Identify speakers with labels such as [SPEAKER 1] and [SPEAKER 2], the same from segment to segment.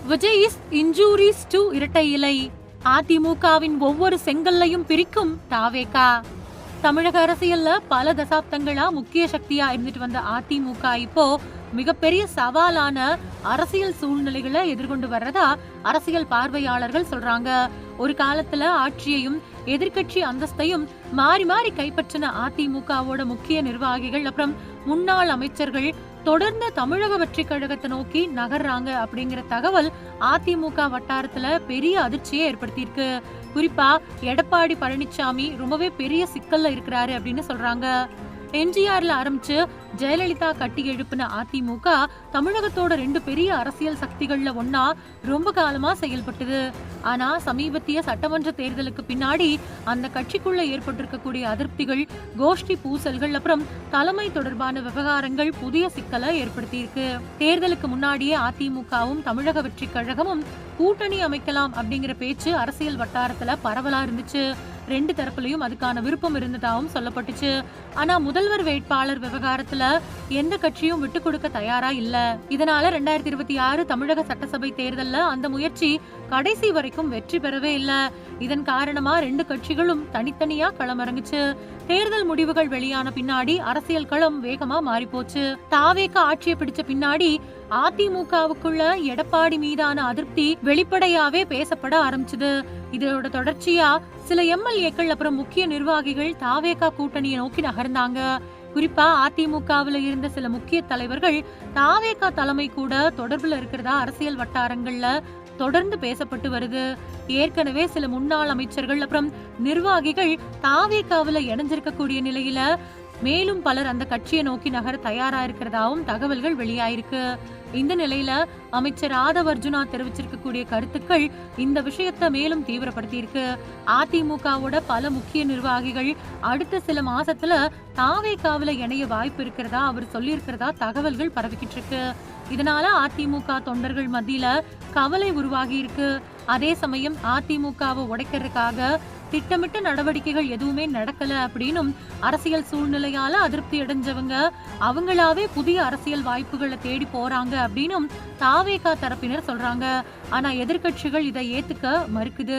[SPEAKER 1] Vijay is injurious to இரட்டை இலை. அதிமுகவின் ஒவ்வொரு செங்கல்லையும் பிரிக்கும் தாவேகா. தமிழக அரசியல்ல பல தசாப்தங்களா முக்கிய சக்தியா இருந்துட்டு வந்த அதிமுக இப்போ மிகப்பெரிய சவாலான அரசியல் சூழ்நிலைகளை எதிர்கொண்டு வர்றதா அரசியல் பார்வையாளர்கள் சொல்றாங்க. ஒரு காலத்துல ஆட்சியையும் எதிர்கட்சி அந்தஸ்தையும் மாறி மாறி கைப்பற்றின அதிமுகவோட முக்கிய நிர்வாகிகள் அப்புறம் முன்னாள் அமைச்சர்கள் தொடர்ந்து தமிழக வெற்றி கழகத்தை நோக்கி நகர்றாங்க அப்படிங்கிற தகவல் அதிமுக வட்டாரத்துல பெரிய அதிர்ச்சியை ஏற்படுத்தியிருக்கு. குறிப்பா எடப்பாடி பழனிசாமி ரொம்பவே பெரிய சிக்கல்ல இருக்கிறாரு அப்படின்னு சொல்றாங்க. எம்ஜிஆர்ல ஆரம்பிச்சு ஜெயலலிதா கட்டி எழுப்பின அதிமுக தமிழகத்தோட 2 பெரிய அரசியல் சக்திகள்ல ஒன்னா ரொம்ப காலமா செயல்பட்டது. ஆனா சமீபத்திய சட்டமன்ற தேர்தலுக்கு பின்னாடி அந்த கட்சிக்குள்ள ஏற்பட்டிருக்கக்கூடிய அதிருப்திகள், கோஷ்டி பூசல்கள் அப்புறம் தலைமை தொடர்பான விவகாரங்கள் புதிய சிக்கலை ஏற்படுத்தியிருக்கு. தேர்தலுக்கு முன்னாடியே அதிமுகவும் தமிழக வெற்றி கழகமும் கூட்டணி அமைக்கலாம் அப்படிங்கிற பேச்சு அரசியல் வட்டாரத்துல பரவலா இருந்துச்சு. 2 தரப்புலையும் அதுக்கான விருப்பம் இருந்ததாகவும் சொல்லப்பட்டுச்சு. ஆனா முதல்வர் வேட்பாளர் விவகாரத்துல எந்த கட்சியும் விட்டு கொடுக்க தயாரா இல்ல. இதனால 2026 தமிழக சட்டசபை தேர்தல்ல அந்த முயற்சி கடைசி வரைக்கும் வெற்றி பெறவே இல்ல. இதன் காரணமா 2 கட்சிகளும் தனித்தனியா களமிறங்குச்சு. தேர்தல் முடிவுகள் வெளியான பின்னாடி அரசியல் களம் வேகமா மாறி போச்சு. தாவேகா ஆட்சியை பிடிச்ச பின்னாடி அதிமுகவுக்குள்ள எடப்பாடி மீதான அதிருப்தி வெளிப்படையாவே பேசப்பட ஆரம்பிச்சது. இதோட தொடர்ச்சியா சில எம்எல்ஏக்கள் அப்புறம் முக்கிய நிர்வாகிகள் தாவேகா கூட்டணியை நோக்கி நகர்ந்தாங்க. குறிப்பா அதிமுகவுல இருந்த சில முக்கிய தலைவர்கள் தாவேகா தலைமை கூட தொடர்புல இருக்கிறதா அரசியல் வட்டாரங்கள்ல தொடர்ந்து பேசப்பட்டு வருது. ஏற்கனவே சில முன்னாள் அமைச்சர்கள் அப்புறம் நிர்வாகிகள் தாவேகாவுல இணைஞ்சிருக்கக்கூடிய நிலையில மேலும் பலர் அந்த கட்சியை நோக்கி நகர தயாரா இருக்கிறதாவும் தகவல்கள் வெளியாயிருக்கு. இந்த நிலையில அமைச்சர் ஆதவ் அர்ஜுனா தெரிவிச்சிருக்கக்கூடிய கருத்துக்கள் இந்த விஷயத்தை மேலும் தீவிரப்படுத்தி இருக்கு. அதிமுகவோட பல முக்கிய நிர்வாகிகள் அடுத்த சில மாசத்துல தாவேகாவுல இணைய வாய்ப்பு இருக்கிறதா அவர் சொல்லி இருக்கிறதா தகவல்கள் பரவிக்கிட்டு இருக்கு. இதனால அதிமுக தொண்டர்கள் மத்தியில கவலை உருவாகி இருக்கு. அதே சமயம் அதிமுகவை உடைக்கிறதுக்காக திட்டமிட்ட நடவடிக்கைகள் எதுவுமே நடக்கல அப்படின்னும் அரசியல் சூழ்நிலையால அதிருப்தி அடைஞ்சவங்க அவங்களாவே புதிய அரசியல் வாய்ப்புகளை தேடி போறாங்க அப்படின்னும் தாவேகா தரப்பினர் சொல்றாங்க. ஆனா எதிர்கட்சிகள் இதை ஏத்துக்க மறுக்குது.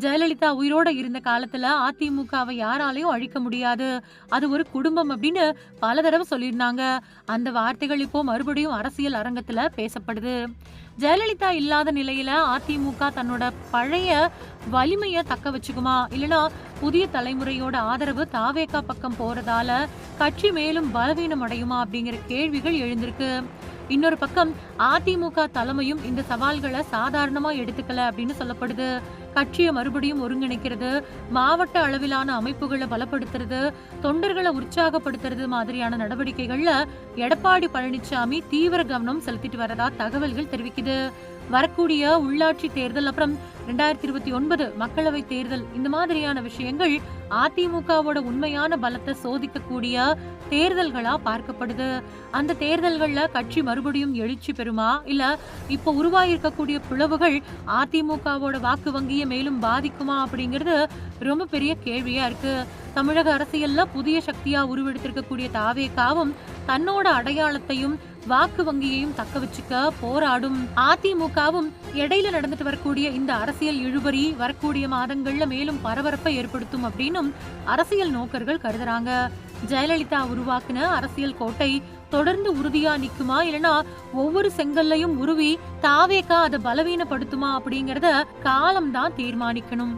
[SPEAKER 1] ஜெயலலிதா உயிரோட இருந்த காலத்துல அதிமுகவை யாராலையும் அழிக்க முடியாது, அது ஒரு குடும்பம் அப்படின்னு பல தடவை சொல்லியிருந்தாங்க. அந்த வார்த்தைகள் இப்போ மறுபடியும் அரசியல் அரங்கத்துல பேசப்படுது. ஜெயலலிதா இல்லாத நிலையில அதிமுக தன்னோட பழைய வலிமைய தக்க வச்சுக்குமா, இல்லனா புதிய தலைமுறையோட ஆதரவு தாவேகா பக்கம் போறதால கட்சி மேலும் பலவீனம் அடையுமா அப்படிங்கிற கேள்விகள் எழுந்திருக்கு. இன்னொரு பக்கம் அதிமுக தலைமையும் இந்த சவால்களை சாதாரணமா எடுத்துக்கல அப்படின்னு சொல்லப்படுது. கட்சியை மறுபடியும் ஒருங்கிணைக்கிறது, மாவட்ட அளவிலான அமைப்புகளை பலப்படுத்துறது, தொண்டர்களை உற்சாகப்படுத்துறது மாதிரியான நடவடிக்கைகள்ல எடப்பாடி பழனிசாமி தீவிர கவனம் செலுத்திட்டு வரதா தகவல்கள் தெரிவிக்குது. வரக்கூடிய உள்ளாட்சி தேர்தல் அப்புறம் 2029 மக்களவை தேர்தல் இந்த மாதிரியான விஷயங்கள் அதிமுகவோட உண்மையான பலத்தை சோதிக்கக்கூடிய தேர்தல்களா பார்க்கப்படுது. அந்த தேர்தல்கள்ல கட்சி மறுபடியும் எழுச்சி பெறுமா, இல்ல இப்ப உருவாயிருக்கக்கூடிய பிளவுகள் அதிமுகவோட வாக்கு வங்கியை மேலும் பாதிக்குமா அப்படிங்கிறது ரொம்ப பெரிய கேள்வியா இருக்கு. தமிழக அரசியல்ல புதிய சக்தியா உருவெடுத்திருக்கக்கூடிய தாவேகாவும் தன்னோட அடையாளத்தையும் வாக்கு வங்கியையும் தக்க வச்சுக்க போராடும். அதிமுகவும் இடையில நடந்துட்டு வரக்கூடிய இந்த அரசியல் இழுபறி வரக்கூடிய மாதங்கள்ல மேலும் பரபரப்பை ஏற்படுத்தும் அப்படின்னும் அரசியல் நோக்கர்கள் கருதுறாங்க. ஜெயலலிதா உருவாக்குன அரசியல் கோட்டை தொடர்ந்து உறுதியா நிக்குமா, இல்லனா ஒவ்வொரு செங்கல்லையும் உருவி தாவேகா அதை பலவீனப்படுத்துமா அப்படிங்கறத காலம்தான் தீர்மானிக்கணும்.